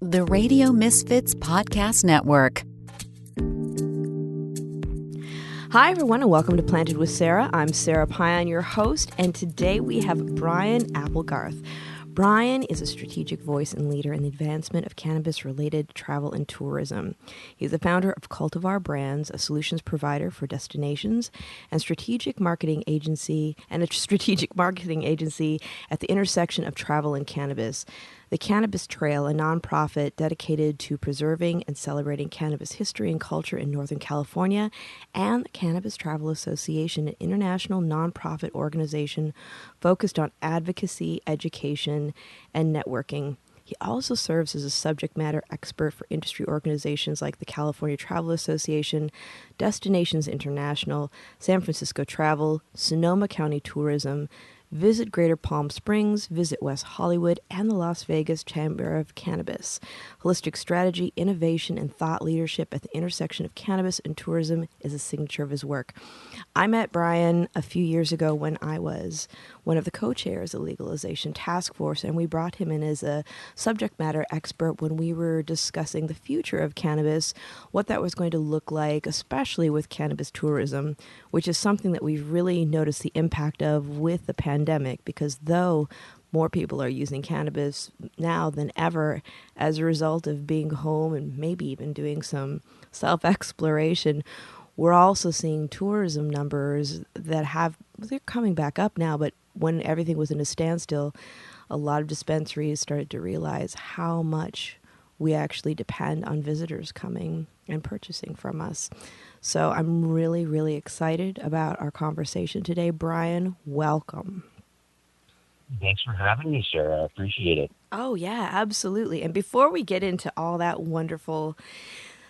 The Radio Misfits Podcast Network. Hi, everyone, and welcome to Planted with Sara. I'm Sara Pion, your host, and today we have Brian Applegarth. Brian is a strategic voice and leader in the advancement of cannabis-related travel and tourism. He's the founder of Cultivar Brands, a solutions provider for destinations and strategic marketing agency at the intersection of travel and cannabis. The Cannabis Trail, a nonprofit dedicated to preserving and celebrating cannabis history and culture in Northern California, and the Cannabis Travel Association, an international nonprofit organization focused on advocacy, education, and networking. He also serves as a subject matter expert for industry organizations like the California Travel Association, Destinations International, San Francisco Travel, Sonoma County Tourism, Visit Greater Palm Springs, Visit West Hollywood, and the Las Vegas Chamber of Cannabis. Holistic strategy, innovation, and thought leadership at the intersection of cannabis and tourism is a signature of his work. I met Brian a few years ago when I was one of the co-chairs of the Legalization Task Force, and we brought him in as a subject matter expert when we were discussing the future of cannabis, what that was going to look like, especially with cannabis tourism, which is something that we've really noticed the impact of with the pandemic, because though more people are using cannabis now than ever as a result of being home and maybe even doing some self-exploration, we're also seeing tourism numbers they're coming back up now, but when everything was in a standstill, a lot of dispensaries started to realize how much we actually depend on visitors coming and purchasing from us. So I'm really, really excited about our conversation today. Brian, welcome. Thanks for having me, Sara. I appreciate it. Oh, yeah, absolutely. And before we get into all that wonderful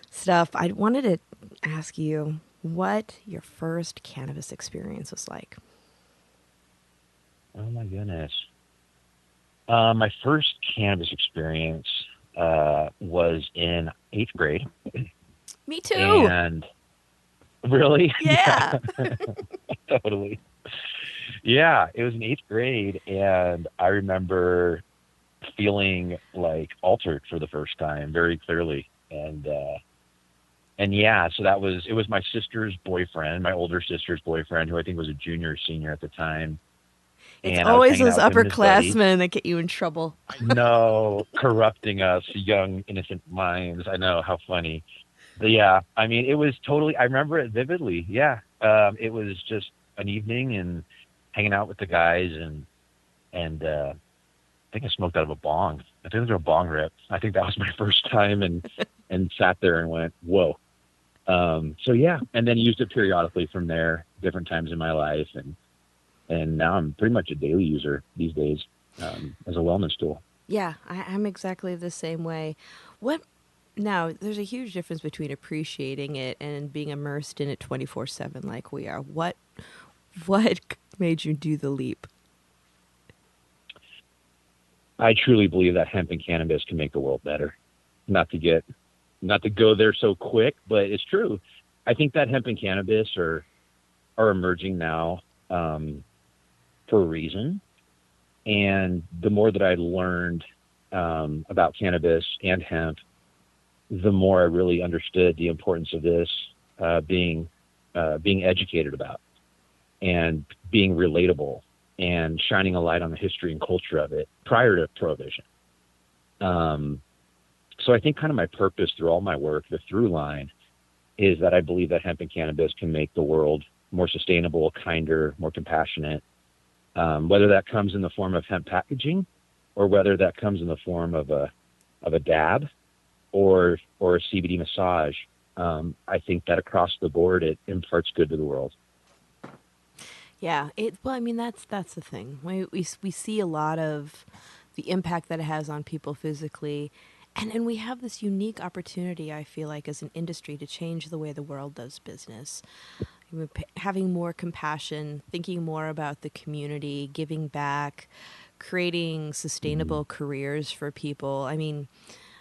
stuff, I wanted to ask you what your first cannabis experience was like. Oh, my goodness. My first cannabis experience was in 8th grade. Me too. And really? Yeah. Totally. Yeah, it was in 8th grade, and I remember feeling like altered for the first time very clearly. And yeah, so it was my sister's boyfriend, my older sister's boyfriend, who I think was a junior or senior at the time. It's and always those upperclassmen that get you in trouble. No, corrupting us, young, innocent minds. I know, how funny. But yeah, I mean, it was totally, I remember it vividly. Yeah. It was just an evening and hanging out with the guys, and I think I smoked out of a bong. I think it was a bong rip. I think that was my first time, and sat there and went, whoa. So yeah, and then used it periodically from there, different times in my life, and now I'm pretty much a daily user these days as a wellness tool. Yeah, I'm exactly the same way. Now, there's a huge difference between appreciating it and being immersed in it 24/7 like we are. What made you do the leap? I truly believe that hemp and cannabis can make the world better. Not to go there so quick, but it's true. I think that hemp and cannabis are emerging now for a reason. And the more that I learned about cannabis and hemp, the more I really understood the importance of this being educated about and being relatable and shining a light on the history and culture of it prior to Prohibition. So I think kind of my purpose through all my work, the through line, is that I believe that hemp and cannabis can make the world more sustainable, kinder, more compassionate, whether that comes in the form of hemp packaging or whether that comes in the form of a dab or a CBD massage. I think that across the board, it imparts good to the world. Yeah, that's the thing. We see a lot of the impact that it has on people physically, and we have this unique opportunity, I feel like, as an industry to change the way the world does business. Having more compassion, thinking more about the community, giving back, creating sustainable careers for people. I mean,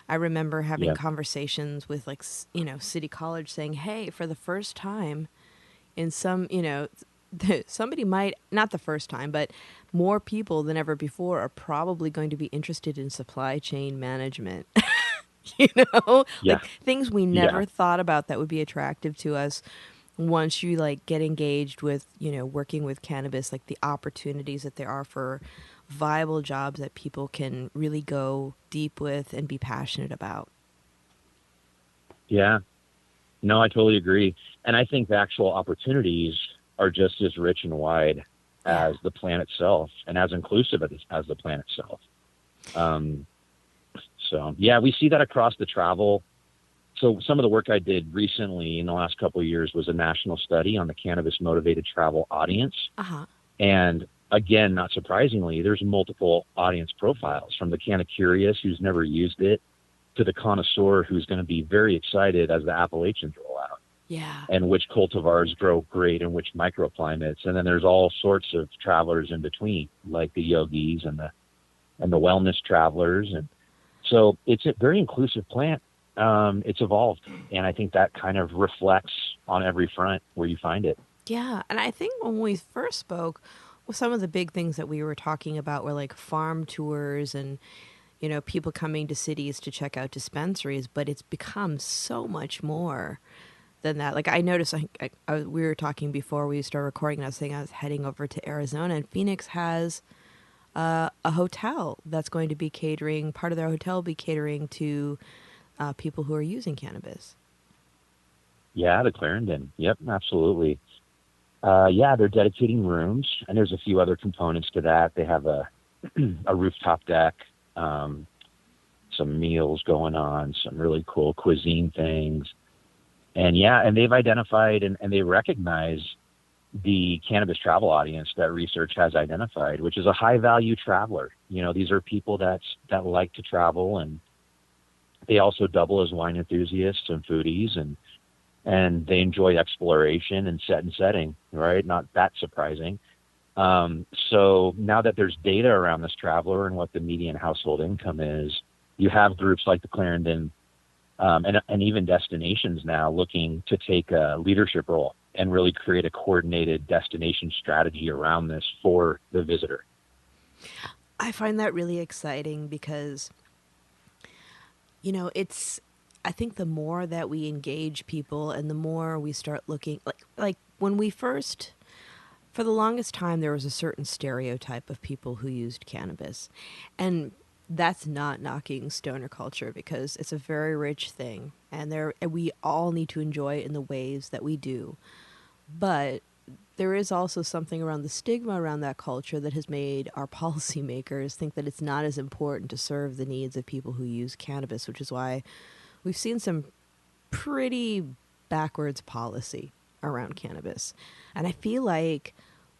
I remember having conversations with City College saying, hey, for the first time in some, somebody might, not the first time, but more people than ever before are probably going to be interested in supply chain management. Yeah. Like things we never Yeah. thought about that would be attractive to us. Once you like get engaged with, working with cannabis, like the opportunities that there are for viable jobs that people can really go deep with and be passionate about. Yeah. No, I totally agree. And I think the actual opportunities are just as rich and wide Yeah. as the plant itself and as inclusive as the plant itself. Um, so, yeah, we see that across the travel. So some of the work I did recently in the last couple of years was a national study on the cannabis motivated travel audience. Uh-huh. And again, not surprisingly, there's multiple audience profiles, from the kind of curious who's never used it to the connoisseur who's going to be very excited as the Appalachians roll out, Yeah. and which cultivars grow great in which microclimates. And then there's all sorts of travelers in between, like the yogis and the wellness travelers. And so it's a very inclusive plant. It's evolved, and I think that kind of reflects on every front where you find it. Yeah. And I think when we first spoke, well, some of the big things that we were talking about were like farm tours and, people coming to cities to check out dispensaries, but it's become so much more than that. Like I noticed, we were talking before we started recording, and I was saying I was heading over to Arizona, and Phoenix has a hotel that's going to be catering, part of their hotel will be catering to people who are using cannabis. Yeah, the Clarendon. Yep, absolutely. Yeah, they're dedicating rooms, and there's a few other components to that. They have a rooftop deck, some meals going on, some really cool cuisine things. And yeah, and they've identified and they recognize the cannabis travel audience that research has identified, which is a high value traveler. These are people that like to travel, and they also double as wine enthusiasts and foodies, and they enjoy exploration and setting, right? Not that surprising. So now that there's data around this traveler and what the median household income is, you have groups like the Clarendon, and even destinations now looking to take a leadership role and really create a coordinated destination strategy around this for the visitor. I find that really exciting because, I think the more that we engage people and the more we start looking, like when we first, for the longest time, there was a certain stereotype of people who used cannabis. And that's not knocking stoner culture, because it's a very rich thing, and we all need to enjoy it in the ways that we do. But there is also something around the stigma around that culture that has made our policymakers think that it's not as important to serve the needs of people who use cannabis, which is why we've seen some pretty backwards policy around cannabis. And I feel like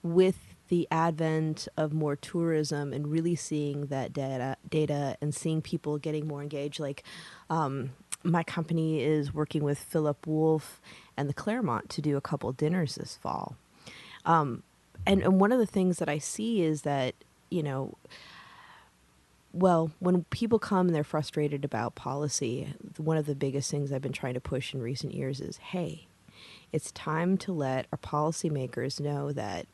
with the advent of more tourism and really seeing that data and seeing people getting more engaged, like my company is working with Philip Wolf and the Claremont to do a couple dinners this fall. And one of the things that I see is that, when people come and they're frustrated about policy, one of the biggest things I've been trying to push in recent years is, hey, it's time to let our policymakers know that,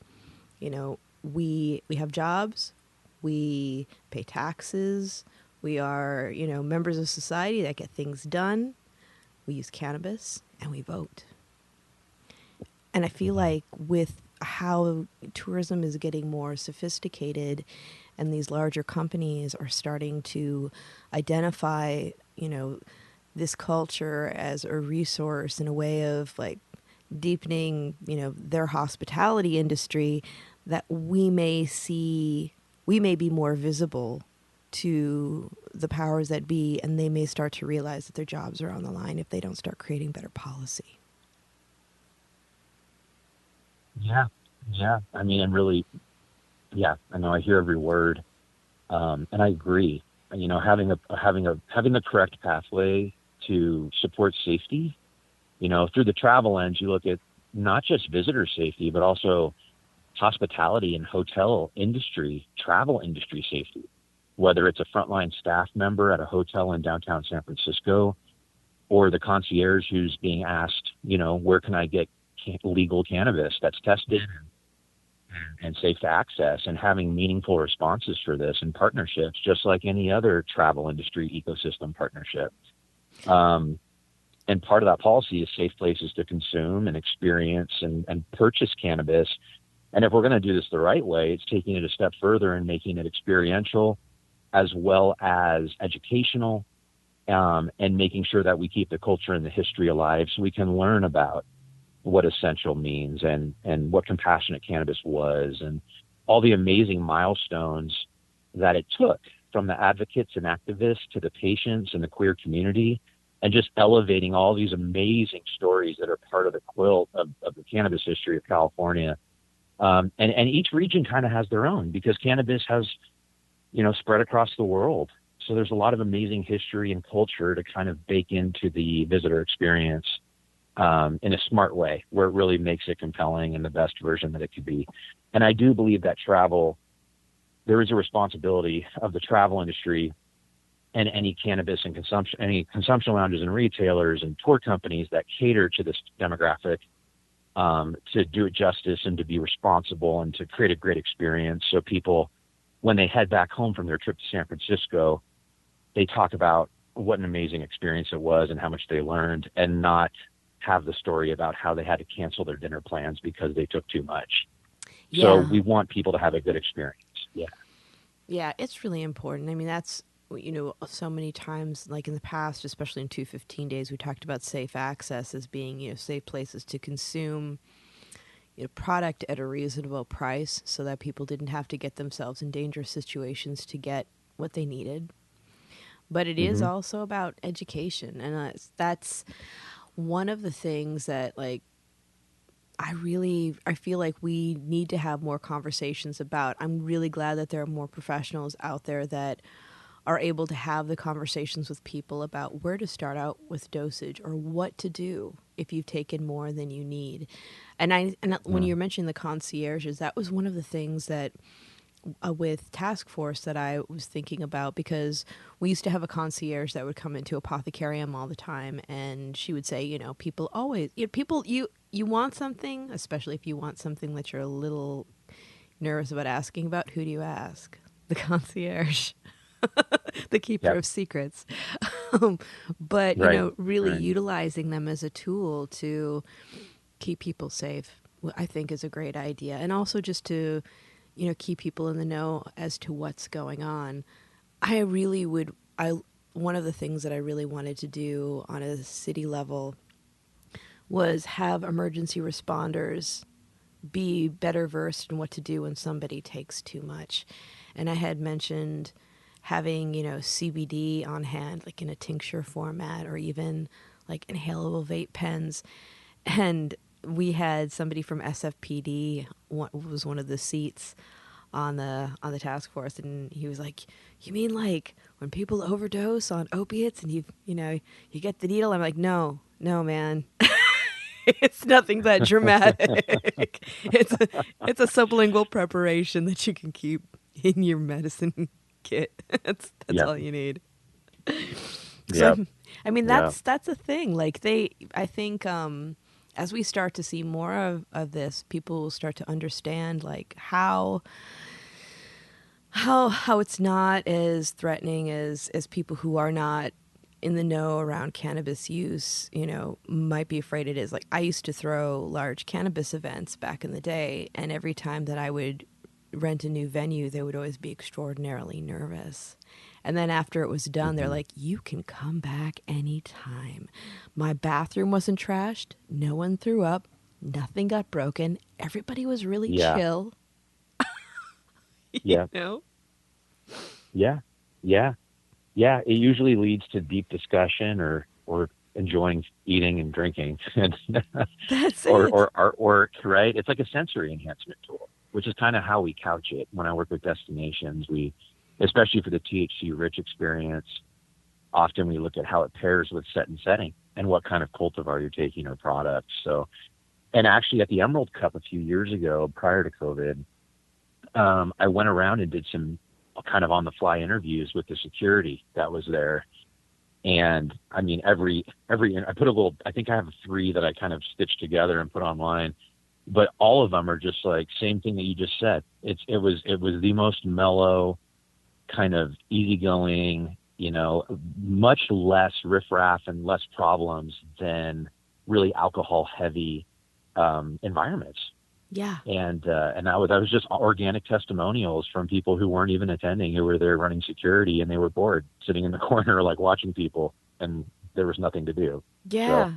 we have jobs, we pay taxes, we are, members of society that get things done, we use cannabis, and we vote. And I feel like with how tourism is getting more sophisticated and these larger companies are starting to identify, this culture as a resource in a way of like deepening, their hospitality industry, that we may be more visible to the powers that be, and they may start to realize that their jobs are on the line if they don't start creating better policy. Yeah. Yeah. I mean, and really, yeah, I know I hear every word. And I agree, having the correct pathway to support safety, through the travel lens, you look at not just visitor safety, but also hospitality and hotel industry, travel industry safety, whether it's a frontline staff member at a hotel in downtown San Francisco, or the concierge who's being asked, where can I get legal cannabis that's tested and safe to access, and having meaningful responses for this and partnerships, just like any other travel industry ecosystem partnership. And part of that policy is safe places to consume and experience and purchase cannabis. And if we're going to do this the right way, it's taking it a step further and making it experiential as well as educational, and making sure that we keep the culture and the history alive so we can learn about what essential means and what compassionate cannabis was and all the amazing milestones that it took, from the advocates and activists to the patients and the queer community, and just elevating all these amazing stories that are part of the quilt of the cannabis history of California. And each region kind of has their own, because cannabis has, spread across the world. So there's a lot of amazing history and culture to kind of bake into the visitor experience in a smart way, where it really makes it compelling and the best version that it could be. And I do believe that there is a responsibility of the travel industry and any cannabis and consumption lounges and retailers and tour companies that cater to this demographic, to do it justice and to be responsible and to create a great experience. So people, when they head back home from their trip to San Francisco, they talk about what an amazing experience it was and how much they learned, and not have the story about how they had to cancel their dinner plans because they took too much. Yeah. So we want people to have a good experience. Yeah. Yeah, it's really important. I mean, that's, so many times, like in the past, especially in 215 days, we talked about safe access as being, safe places to consume, product at a reasonable price so that people didn't have to get themselves in dangerous situations to get what they needed. But it is also about education. And that's one of the things that, like, I feel like we need to have more conversations about. I'm really glad that there are more professionals out there that are able to have the conversations with people about where to start out with dosage or what to do if you've taken more than you need. And when you're mentioning the concierges, that was one of the things that with Task Force that I was thinking about, because we used to have a concierge that would come into Apothecarium all the time, and she would say, people always, you want something, especially if you want something that you're a little nervous about asking about, who do you ask? The concierge. The keeper of secrets. But, really utilizing them as a tool to keep people safe, I think is a great idea. And also just to, keep people in the know as to what's going on. One of the things that I really wanted to do on a city level was have emergency responders be better versed in what to do when somebody takes too much. And I had mentioned having, CBD on hand, like in a tincture format, or even like inhalable vape pens. And we had somebody from SFPD, was one of the seats on the task force, and he was like, "You mean like when people overdose on opiates and you get the needle?" I'm like, "No, man." It's nothing that dramatic. It's a sublingual preparation that you can keep in your medicine kit. That's all you need. So, I mean, that's a thing. Like I think as we start to see more of this, people will start to understand like how it's not as threatening as people who are not in the know around cannabis use, might be afraid it is. Like, I used to throw large cannabis events back in the day, and every time that I would rent a new venue, they would always be extraordinarily nervous. And then after it was done, they're like, "You can come back anytime. My bathroom wasn't trashed. No one threw up. Nothing got broken. Everybody was really chill." Yeah. Yeah, it usually leads to deep discussion or enjoying eating and drinking. That's or artwork, right? It's like a sensory enhancement tool, which is kind of how we couch it. When I work with destinations, especially for the THC-rich experience, often we look at how it pairs with set and setting and what kind of cultivar you're taking or product. So, and actually at the Emerald Cup a few years ago, prior to COVID, I went around and did some kind of on the fly interviews with the security that was there. And I mean, I put I think I have 3 that I kind of stitched together and put online, but all of them are just like, same thing that you just said. It was the most mellow, kind of easygoing, much less riffraff and less problems than really alcohol heavy environments. Yeah. And that was just organic testimonials from people who weren't even attending, who were there running security, and they were bored sitting in the corner, like watching people, and there was nothing to do. Yeah. So,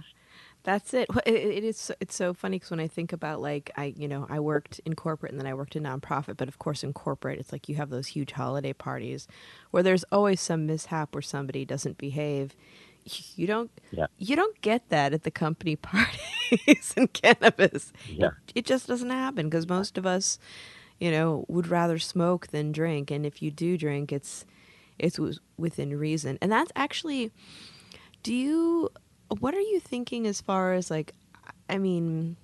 That's it. It's so funny because when I think about like I worked in corporate and then I worked in nonprofit, but of course in corporate it's like you have those huge holiday parties where there's always some mishap where somebody doesn't behave. You don't yeah, you don't get that at the company parties in cannabis. yeah, It just doesn't happen because most of us, would rather smoke than drink, and if you do drink, it's within reason. And that's actually, do you what are you thinking as far as like, I mean,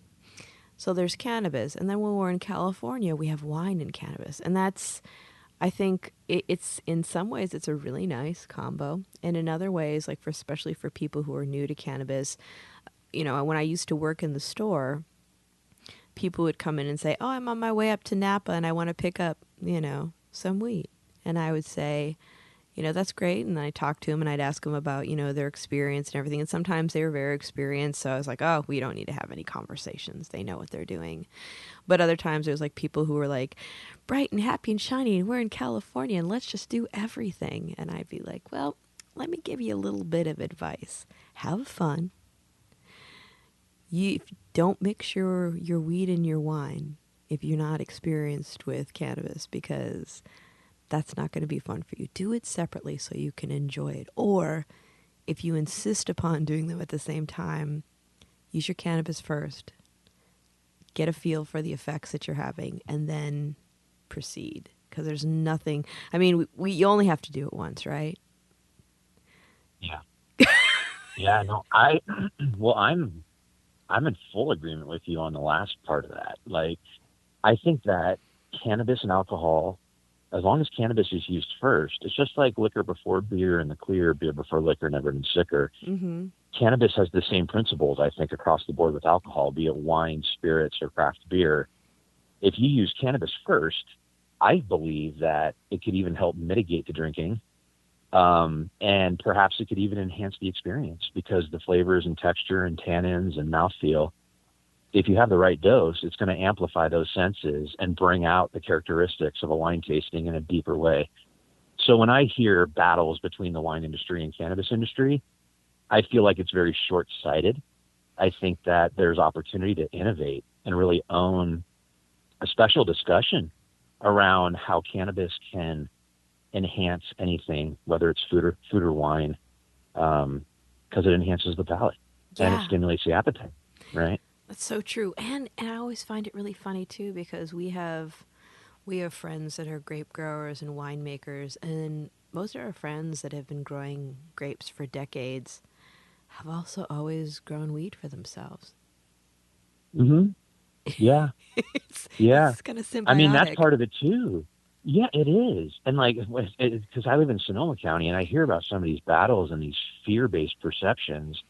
so there's cannabis, and then when we're in California, we have wine and cannabis, and that's, I think it's in some ways it's a really nice combo, and in other ways, like especially for people who are new to cannabis, when I used to work in the store, people would come in and say, "Oh, I'm on my way up to Napa, and I want to pick up, some weed," and I would say, that's great. And I talked to them and I'd ask them about, their experience and everything. And sometimes they were very experienced. So I was like, oh, we don't need to have any conversations. They know what they're doing. But other times there was like people who were like bright and happy and shiny and we're in California and let's just do everything. And I'd be like, well, let me give you a little bit of advice. Have fun. You don't mix your weed and your wine if you're not experienced with cannabis, because that's not going to be fun for you. Do it separately so you can enjoy it. Or if you insist upon doing them at the same time, use your cannabis first. Get a feel for the effects that you're having and then proceed. Because there's nothing, I mean, you only have to do it once, right? yeah, yeah. No, well, I'm in full agreement with you on the last part of that. Like, I think that cannabis and alcohol, as long as cannabis is used first, it's just like liquor before beer and the clear, beer before liquor, never been sicker. Mm-hmm. Cannabis has the same principles, I think, across the board with alcohol, be it wine, spirits, or craft beer. If you use cannabis first, I believe that it could even help mitigate the drinking. And perhaps it could even enhance the experience because the flavors and texture and tannins and mouthfeel, if you have the right dose, it's going to amplify those senses and bring out the characteristics of a wine tasting in a deeper way. So when I hear battles between the wine industry and cannabis industry, I feel like it's very short-sighted. I think that there's opportunity to innovate and really own a special discussion around how cannabis can enhance anything, whether it's food or wine, because it enhances the palate and it stimulates the appetite, right? That's so true. And I always find it really funny too, because we have friends that are grape growers and winemakers, and most of our friends that have been growing grapes for decades have also always grown weed for themselves. Mm-hmm. Yeah. It's kind of symbiotic. I mean, that's part of it too. Yeah, it is. And like, because I live in Sonoma County and I hear about some of these battles and these fear-based perceptions.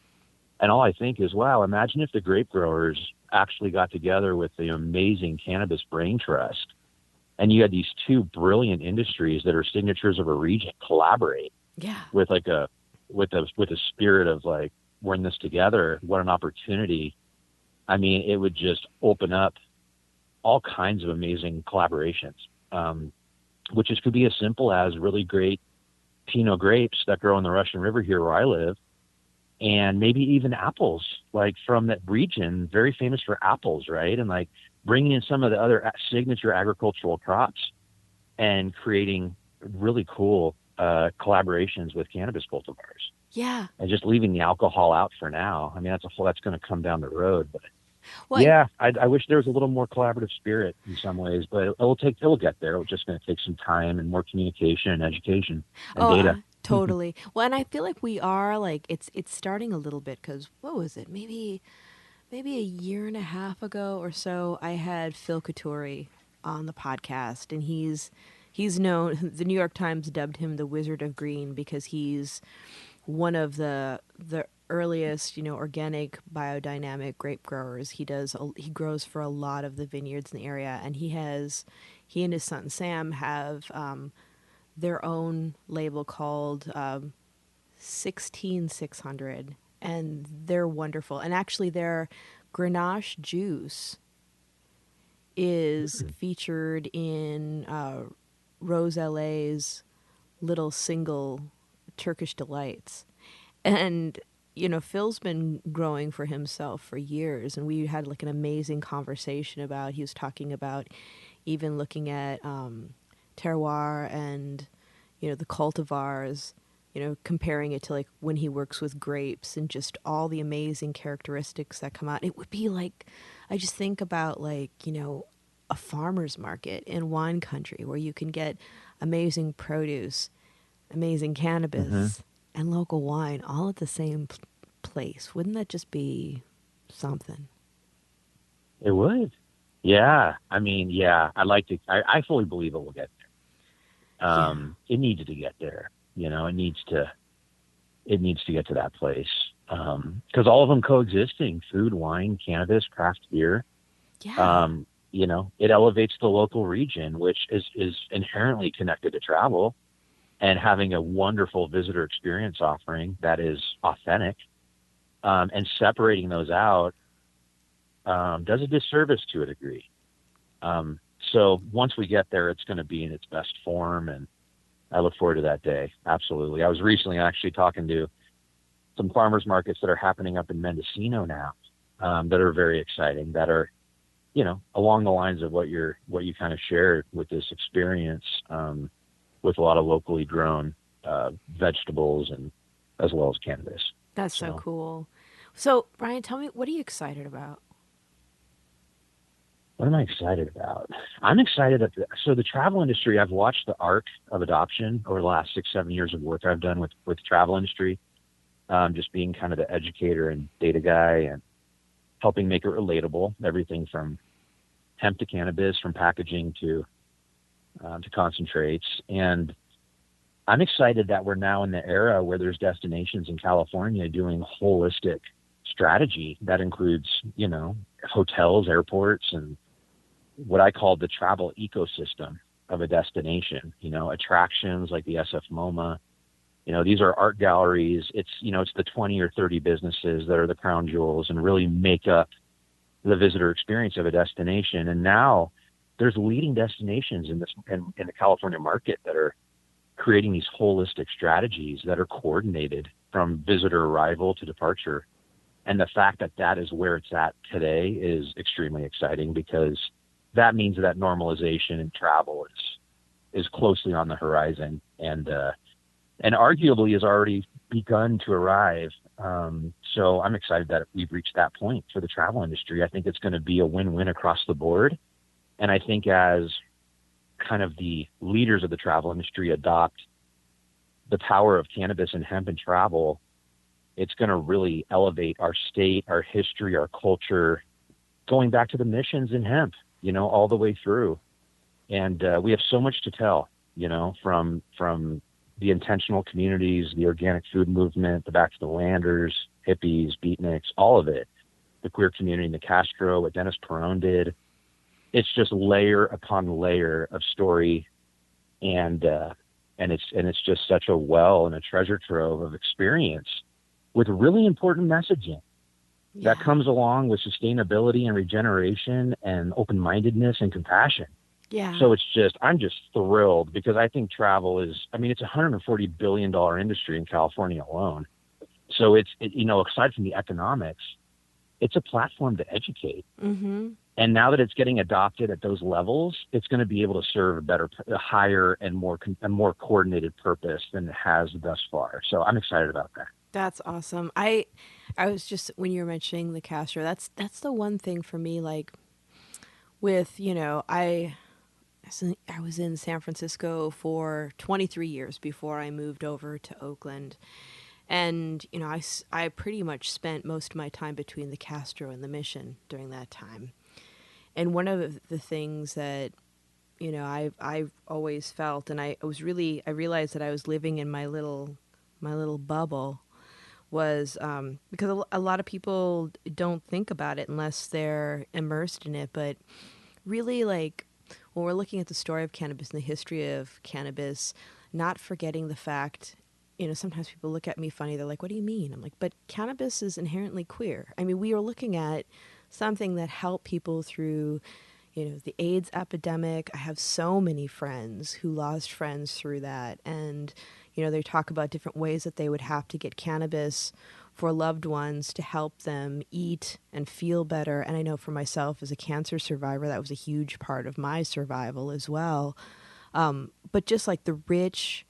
And all I think is, wow, imagine if the grape growers actually got together with the amazing Cannabis Brain Trust, and you had these two brilliant industries that are signatures of a region collaborate. Yeah. With like with a spirit of like, we're in this together. What an opportunity. I mean, it would just open up all kinds of amazing collaborations, which could be as simple as really great Pinot grapes that grow in the Russian River here where I live, and maybe even apples, like from that region, very famous for apples, right? And like bringing in some of the other signature agricultural crops and creating really cool collaborations with cannabis cultivars. Yeah. And just leaving the alcohol out for now. I mean, that's going to come down the road, but well, yeah, I wish there was a little more collaborative spirit in some ways, but it'll get there. It's just going to take some time and more communication and education and data. Totally. Well, and I feel like we are like, it's starting a little bit, because what was it? Maybe a year and a half ago or so, I had Phil Couture on the podcast, and he's known, the New York Times dubbed him the Wizard of Green, because he's one of the earliest, organic biodynamic grape growers. He grows for a lot of the vineyards in the area, and he and his son Sam have their own label called 16600, and they're wonderful. And actually, their Grenache juice is featured in Rose LA's little single Turkish Delights. And, Phil's been growing for himself for years. And we had like an amazing conversation he was talking about even looking at terroir and, the cultivars, comparing it to like when he works with grapes and just all the amazing characteristics that come out. It would be like, I just think about like, a farmer's market in wine country where you can get amazing produce, amazing cannabis, and local wine all at the same place. Wouldn't that just be something? It would. Yeah. I mean, yeah, I fully believe it will get there. It needs to get there. It needs to get to that place. Cause all of them coexisting, food, wine, cannabis, craft beer. Yeah. It elevates the local region, which is inherently connected to travel and having a wonderful visitor experience offering that is authentic, and separating those out, does a disservice to a degree. So once we get there, it's going to be in its best form, and I look forward to that day. Absolutely. I was recently actually talking to some farmers markets that are happening up in Mendocino now, that are very exciting, that are, along the lines of what you kind of shared with this experience, with a lot of locally grown vegetables and as well as cannabis. That's so cool. So, Brian, tell me, what are you excited about? What am I excited about? I'm excited so the travel industry, I've watched the arc of adoption over the last 6-7 years of work I've done with the travel industry, just being kind of the educator and data guy and helping make it relatable, everything from hemp to cannabis, from packaging to concentrates. And I'm excited that we're now in the era where there's destinations in California doing holistic strategy that includes, hotels, airports, and what I call the travel ecosystem of a destination, attractions like the SF MoMA. These are art galleries. It's the 20 or 30 businesses that are the crown jewels and really make up the visitor experience of a destination. And now there's leading destinations in the California market that are creating these holistic strategies that are coordinated from visitor arrival to departure. And the fact that is where it's at today is extremely exciting, because that means that normalization in travel is closely on the horizon, and arguably has already begun to arrive. So I'm excited that we've reached that point for the travel industry. I think it's going to be a win-win across the board. And I think as kind of the leaders of the travel industry adopt the power of cannabis and hemp and travel, it's going to really elevate our state, our history, our culture, going back to the missions in hemp, all the way through. And we have so much to tell, from the intentional communities, the organic food movement, the Back to the Landers, hippies, beatniks, all of it, the queer community in the Castro, what Dennis Perone did. It's just layer upon layer of story, and it's just such a well and a treasure trove of experience with really important messaging that comes along with sustainability and regeneration and open-mindedness and compassion. Yeah. So I'm just thrilled, because I think travel it's a $140 billion industry in California alone. So aside from the economics, it's a platform to educate. Mm-hmm. And now that it's getting adopted at those levels, it's going to be able to serve a higher and more coordinated purpose than it has thus far. So I'm excited about that. That's awesome. I was just, when you were mentioning the Castro, that's the one thing for me, like with, I was in San Francisco for 23 years before I moved over to Oakland. And, I pretty much spent most of my time between the Castro and the Mission during that time. And one of the things that, I've always felt, and I realized that I was living in my little bubble, was because a lot of people don't think about it unless they're immersed in it. But really, like, when we're looking at the story of cannabis and the history of cannabis, not forgetting the fact, sometimes people look at me funny. They're like, what do you mean? I'm like, but cannabis is inherently queer. I mean, we are looking at something that helped people through, the AIDS epidemic. I have so many friends who lost friends through that. And, they talk about different ways that they would have to get cannabis for loved ones to help them eat and feel better. And I know for myself as a cancer survivor, that was a huge part of my survival as well. But just like the rich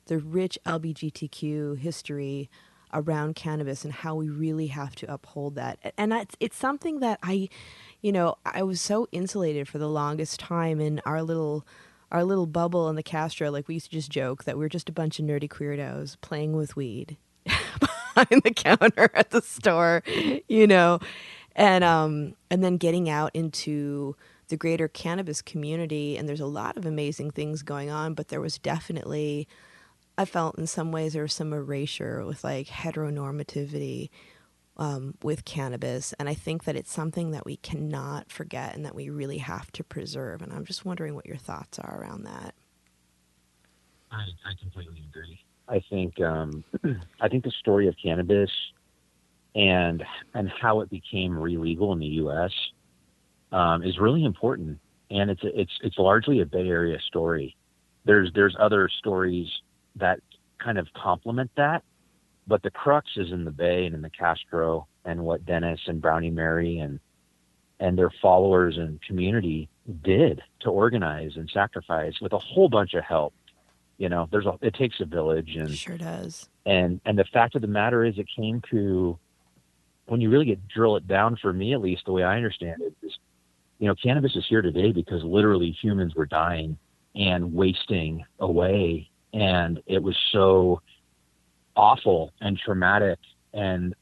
LGBTQ history around cannabis and how we really have to uphold that. And it's something that I was so insulated for the longest time in our little bubble in the Castro. Like, we used to just joke that we were just a bunch of nerdy queerdos playing with weed behind the counter at the store, and then getting out into the greater cannabis community. And there's a lot of amazing things going on, but there was definitely, I felt in some ways there was some erasure with like heteronormativity with cannabis. And I think that it's something that we cannot forget and that we really have to preserve. And I'm just wondering what your thoughts are around that. I completely agree. I think the story of cannabis and how it became re-legal in the U.S. Is really important, and it's largely a Bay Area story. There's other stories that kind of complement that, but the crux is in the Bay and in the Castro and what Dennis and Brownie Mary and their followers and community did to organize and sacrifice with a whole bunch of help. It takes a village, and sure does. And the fact of the matter is, it came to, when you really drill it down, for me at least, the way I understand it is, cannabis is here today because literally humans were dying and wasting away. And it was so awful and traumatic and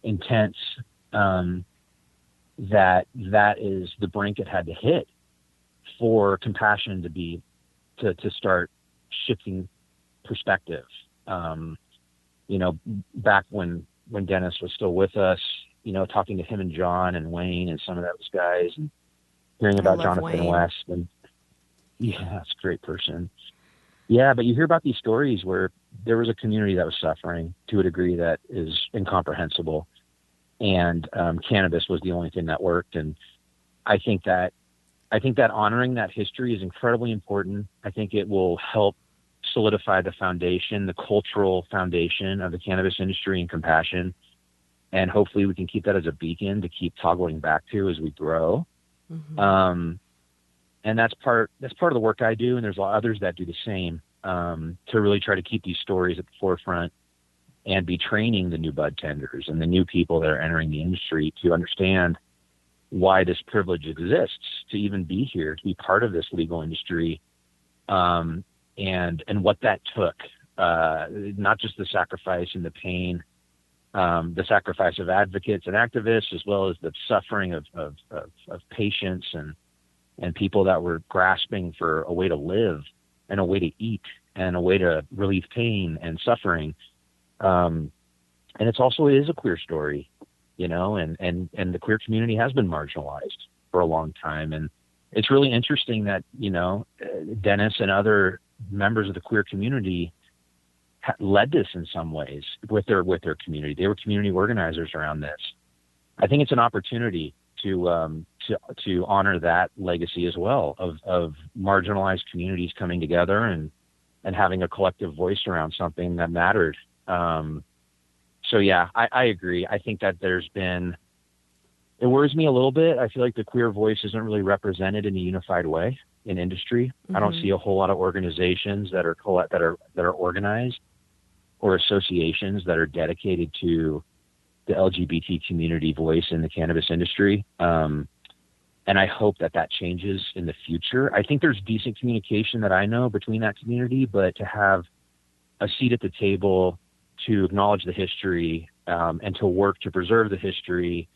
intense that is the brink it had to hit for compassion to start shifting perspective. Back when Dennis was still with us, talking to him and John and Wayne and some of those guys, and hearing about Jonathan Wayne. West, and that's a great person. Yeah, but you hear about these stories where there was a community that was suffering to a degree that is incomprehensible, and cannabis was the only thing that worked. And I think that honoring that history is incredibly important. I think it will help solidify the foundation, the cultural foundation of the cannabis industry and compassion. And hopefully we can keep that as a beacon to keep toggling back to as we grow. Mm-hmm. And that's part of the work I do. And there's others that do the same, to really try to keep these stories at the forefront and be training the new bud tenders and the new people that are entering the industry to understand why this privilege exists, to even be here, to be part of this legal industry, and what that took, not just the sacrifice and the pain, the sacrifice of advocates and activists, as well as the suffering of patients and people that were grasping for a way to live and a way to eat and a way to relieve pain and suffering. And it is a queer story, and the queer community has been marginalized for a long time. And it's really interesting that, Dennis and other members of the queer community led this in some ways with their community. They were community organizers around this. I think it's an opportunity to honor that legacy as well of marginalized communities coming together and having a collective voice around something that mattered. So yeah, I agree. I think that it worries me a little bit. I feel like the queer voice isn't really represented in a unified way in industry. Mm-hmm. I don't see a whole lot of organizations that are organized, or associations that are dedicated to the LGBT community voice in the cannabis industry. And I hope that changes in the future. I think there's decent communication that I know between that community, but to have a seat at the table to acknowledge the history, and to work to preserve the history,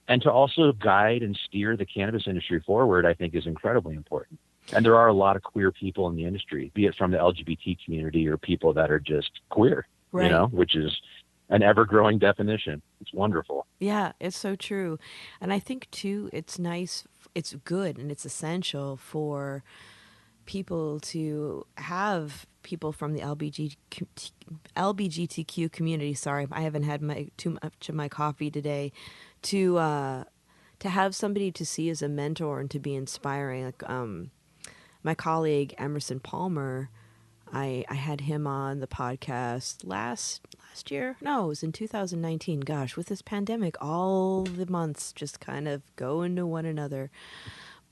and to also guide and steer the cannabis industry forward, I think is incredibly important. And there are a lot of queer people in the industry, be it from the LGBT community or people that are just queer, right, which is an ever-growing definition. It's wonderful. Yeah, it's so true. And I think, too, it's nice, it's good, and it's essential for people to have people from the LBGTQ community. Sorry, I haven't had too much of my coffee today. To have somebody to see as a mentor and to be inspiring. Like my colleague Emerson Palmer, I had him on the podcast last year. No, it was in 2019. Gosh, with this pandemic, all the months just kind of go into one another.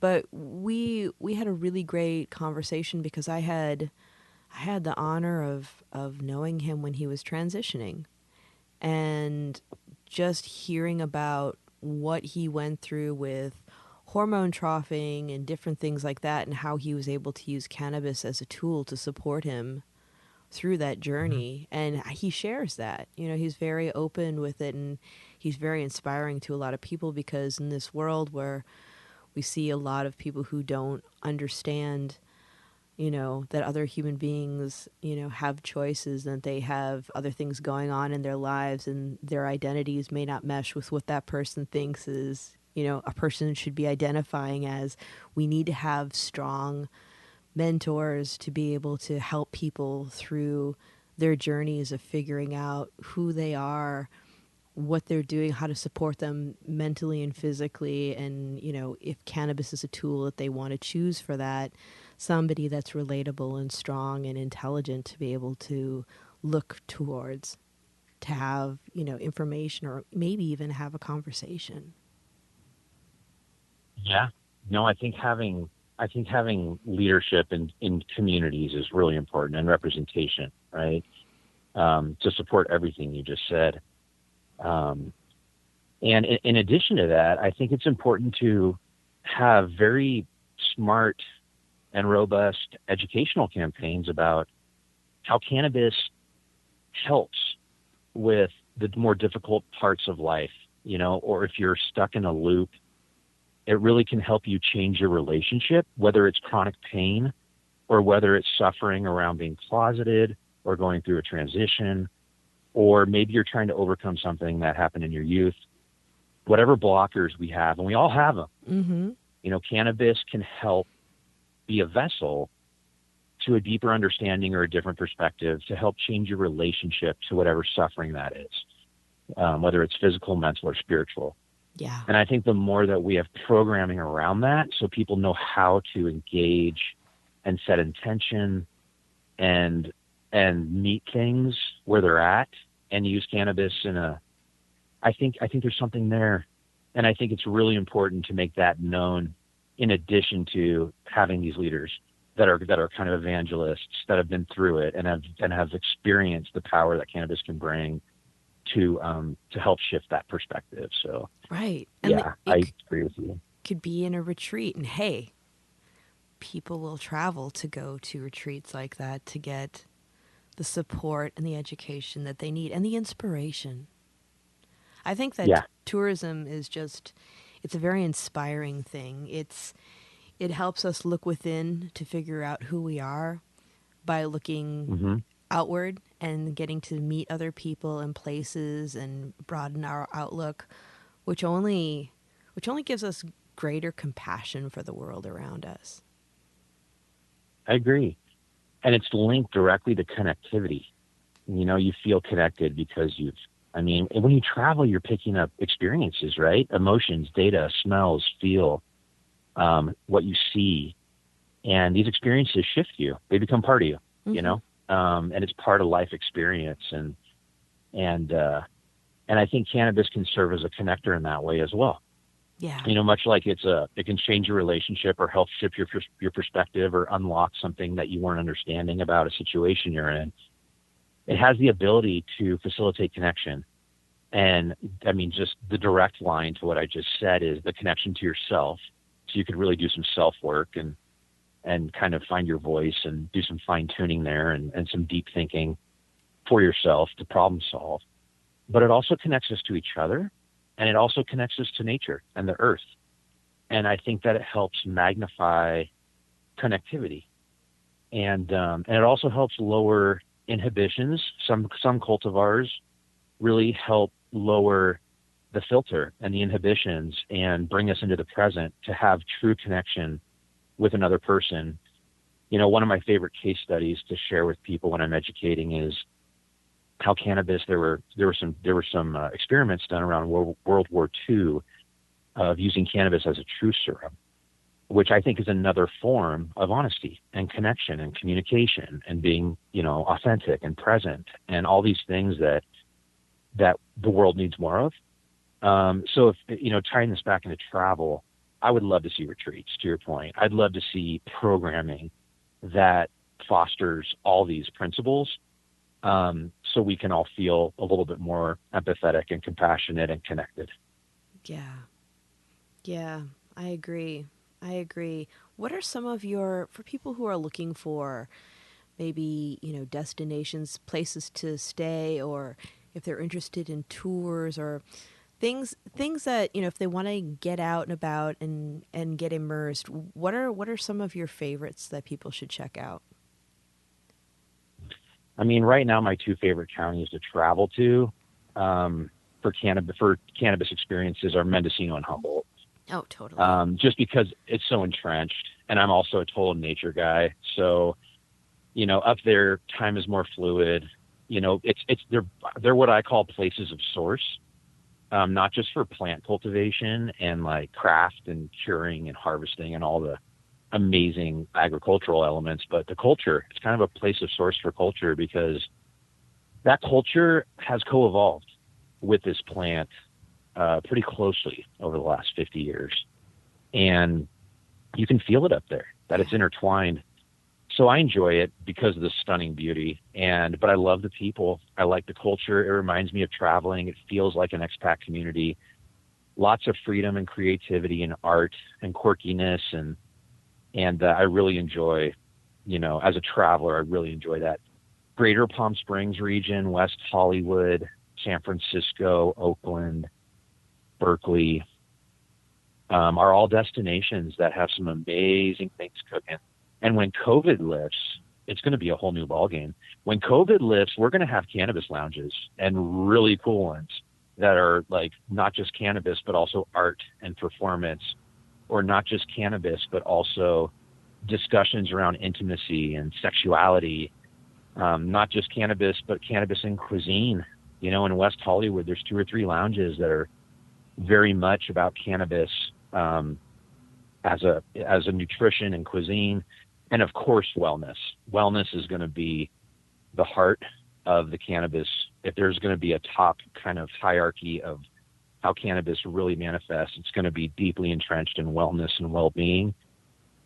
But we had a really great conversation because I had the honor of knowing him when he was transitioning, and just hearing about what he went through with hormone troughing and different things like that, and how he was able to use cannabis as a tool to support him through that journey. And he shares that. He's very open with it, and he's very inspiring to a lot of people, because in this world where we see a lot of people who don't understand, that other human beings, have choices, and they have other things going on in their lives, and their identities may not mesh with what that person thinks is, a person should be identifying as. We need to have strong mentors to be able to help people through their journeys of figuring out who they are, what they're doing, how to support them mentally and physically, and if cannabis is a tool that they want to choose for that, somebody that's relatable and strong and intelligent to be able to look towards, to have information, or maybe even have a conversation. Yeah, no, I think having leadership in communities is really important, and representation, right? To support everything you just said. And in addition to that, I think it's important to have very smart and robust educational campaigns about how cannabis helps with the more difficult parts of life, or if you're stuck in a loop, it really can help you change your relationship, whether it's chronic pain or whether it's suffering around being closeted or going through a transition, or maybe you're trying to overcome something that happened in your youth. Whatever blockers we have, and we all have them, cannabis can help be a vessel to a deeper understanding or a different perspective to help change your relationship to whatever suffering that is, whether it's physical, mental, or spiritual. Yeah. And I think the more that we have programming around that, so people know how to engage and set intention and meet things where they're at, and use cannabis I think there's something there. And I think it's really important to make that known, in addition to having these leaders that are kind of evangelists that have been through it and have experienced the power that cannabis can bring to help shift that perspective. So right. And yeah, I agree with you. Could be in a retreat, and hey, people will travel to go to retreats like that to get the support and the education that they need, and the inspiration. I think that tourism is it's a very inspiring thing. It helps us look within to figure out who we are by looking outward and getting to meet other people and places and broaden our outlook, which only gives us greater compassion for the world around us. I agree. And it's linked directly to connectivity. You feel connected because when you travel, you're picking up experiences, right? Emotions, data, smells, feel, what you see. And these experiences shift you. They become part of you, and it's part of life experience. And I think cannabis can serve as a connector in that way as well. Yeah. Much like it can change your relationship or help shift your perspective or unlock something that you weren't understanding about a situation you're in. It has the ability to facilitate connection. And just the direct line to what I just said is the connection to yourself. So you could really do some self-work and kind of find your voice and do some fine tuning there and some deep thinking for yourself to problem solve. But it also connects us to each other. And it also connects us to nature and the earth. And I think that it helps magnify connectivity. And it also helps lower inhibitions. Some cultivars really help lower the filter and the inhibitions and bring us into the present to have true connection with another person One of my favorite case studies to share with people when I'm educating is how cannabis, there were some experiments done around World War II of using cannabis as a truth serum, which I think is another form of honesty and connection and communication and being, authentic and present and all these things that the world needs more of. So if, tying this back into travel, I would love to see retreats, to your point. I'd love to see programming that fosters all these principles, so we can all feel a little bit more empathetic and compassionate and connected. Yeah, I agree. What are some of for people who are looking for maybe, destinations, places to stay, or if they're interested in tours or things that, if they want to get out and about and get immersed, what are some of your favorites that people should check out? I mean, right now my two favorite counties to travel to for cannabis experiences are Mendocino and Humboldt. Oh, totally. Just because it's so entrenched, and I'm also a total nature guy. So, up there, time is more fluid. They're what I call places of source, not just for plant cultivation and like craft and curing and harvesting and all the amazing agricultural elements, but the culture. It's kind of a place of source for culture because that culture has co-evolved with this plant pretty closely over the last 50 years. And you can feel it up there, that it's intertwined. So I enjoy it because of the stunning beauty, but I love the people. I like the culture. It reminds me of traveling. It feels like an expat community. Lots of freedom and creativity and art and quirkiness. And I really enjoy, as a traveler, I really enjoy that. Greater Palm Springs region, West Hollywood, San Francisco, Oakland, Berkeley, are all destinations that have some amazing things cooking. And when COVID lifts, it's going to be a whole new ballgame. When COVID lifts, we're going to have cannabis lounges, and really cool ones that are like not just cannabis, but also art and performance, or not just cannabis, but also discussions around intimacy and sexuality. Not just cannabis, but cannabis and cuisine. In West Hollywood, there's 2 or 3 lounges that are very much about cannabis as a nutrition and cuisine, and of course wellness. Wellness is going to be the heart of the cannabis. If there's going to be a top kind of hierarchy of how cannabis really manifests, it's going to be deeply entrenched in wellness and well-being,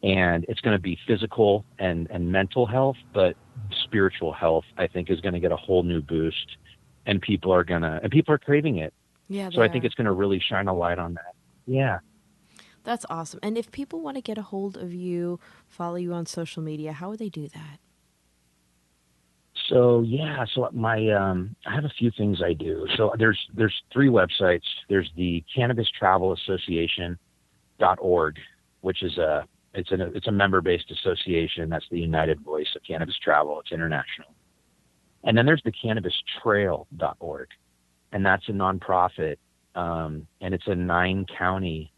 and it's going to be physical and mental health, but spiritual health, I think, is going to get a whole new boost, and people are craving it. Yeah. So I think it's going to really shine a light on that. Yeah. That's awesome. And if people want to get a hold of you, follow you on social media, how would they do that? So my I have a few things I do. So there's 3 websites. There's the Cannabis Travel Association.org, which is it's a member-based association. That's the united voice of cannabis travel. It's international. And then there's the CannabisTrail.org, and that's a nonprofit, and it's a 9-county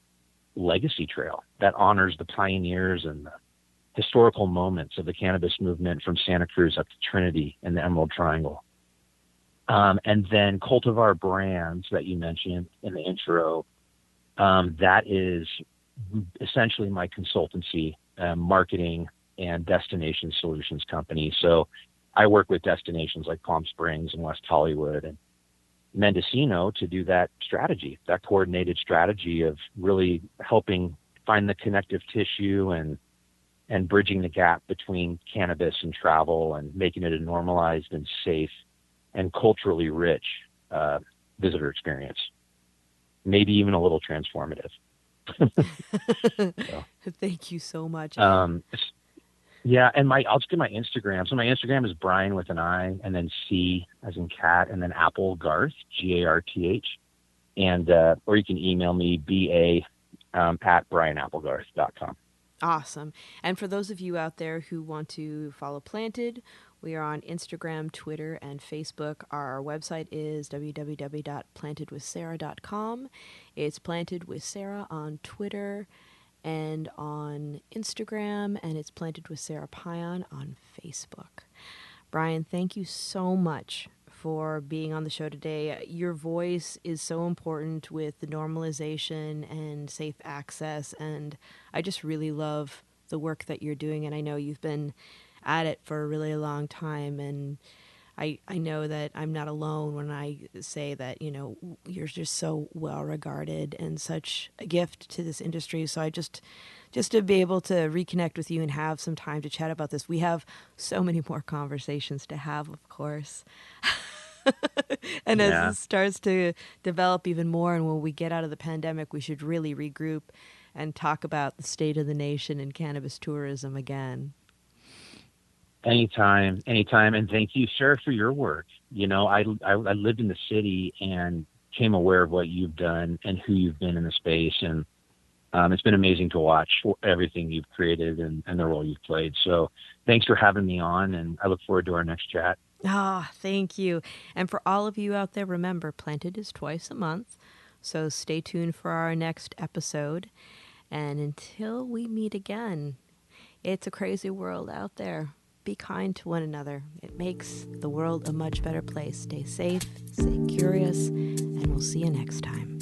legacy trail that honors the pioneers and the historical moments of the cannabis movement from Santa Cruz up to Trinity and the Emerald Triangle. And then Cultivar Brands that you mentioned in the intro, that is essentially my consultancy, marketing and destination solutions company. So I work with destinations like Palm Springs and West Hollywood and Mendocino to do that strategy, that coordinated strategy of really helping find the connective tissue and bridging the gap between cannabis and travel and making it a normalized and safe and culturally rich visitor experience, maybe even a little transformative. So, thank you so much. Yeah, and I'll just give my Instagram. So my Instagram is Brian with an I, and then C as in cat, and then Applegarth, Garth, and or you can email me at brianapplegarth.com. Awesome. And for those of you out there who want to follow Planted, we are on Instagram, Twitter, and Facebook. Our website is www.plantedwithsara.com. It's Planted with Sara on Twitter. and on Instagram, and it's Planted with Sara Pion on Facebook. Brian, thank you so much for being on the show today. Your voice is so important with the normalization and safe access, and I just really love the work that you're doing, and I know you've been at it for a really long time, and I know that I'm not alone when I say that, you're just so well regarded and such a gift to this industry. So I just to be able to reconnect with you and have some time to chat about this. We have so many more conversations to have, of course. And as Yeah. this starts to develop even more, and when we get out of the pandemic, we should really regroup and talk about the state of the nation and cannabis tourism again. Anytime. And thank you, Sarah, for your work. I lived in the city and became aware of what you've done and who you've been in the space. And it's been amazing to watch everything you've created and the role you've played. So thanks for having me on, and I look forward to our next chat. Thank you. And for all of you out there, remember, Planted is twice a month. So stay tuned for our next episode. And until we meet again, it's a crazy world out there. Be kind to one another. It makes the world a much better place. Stay safe, stay curious, and we'll see you next time.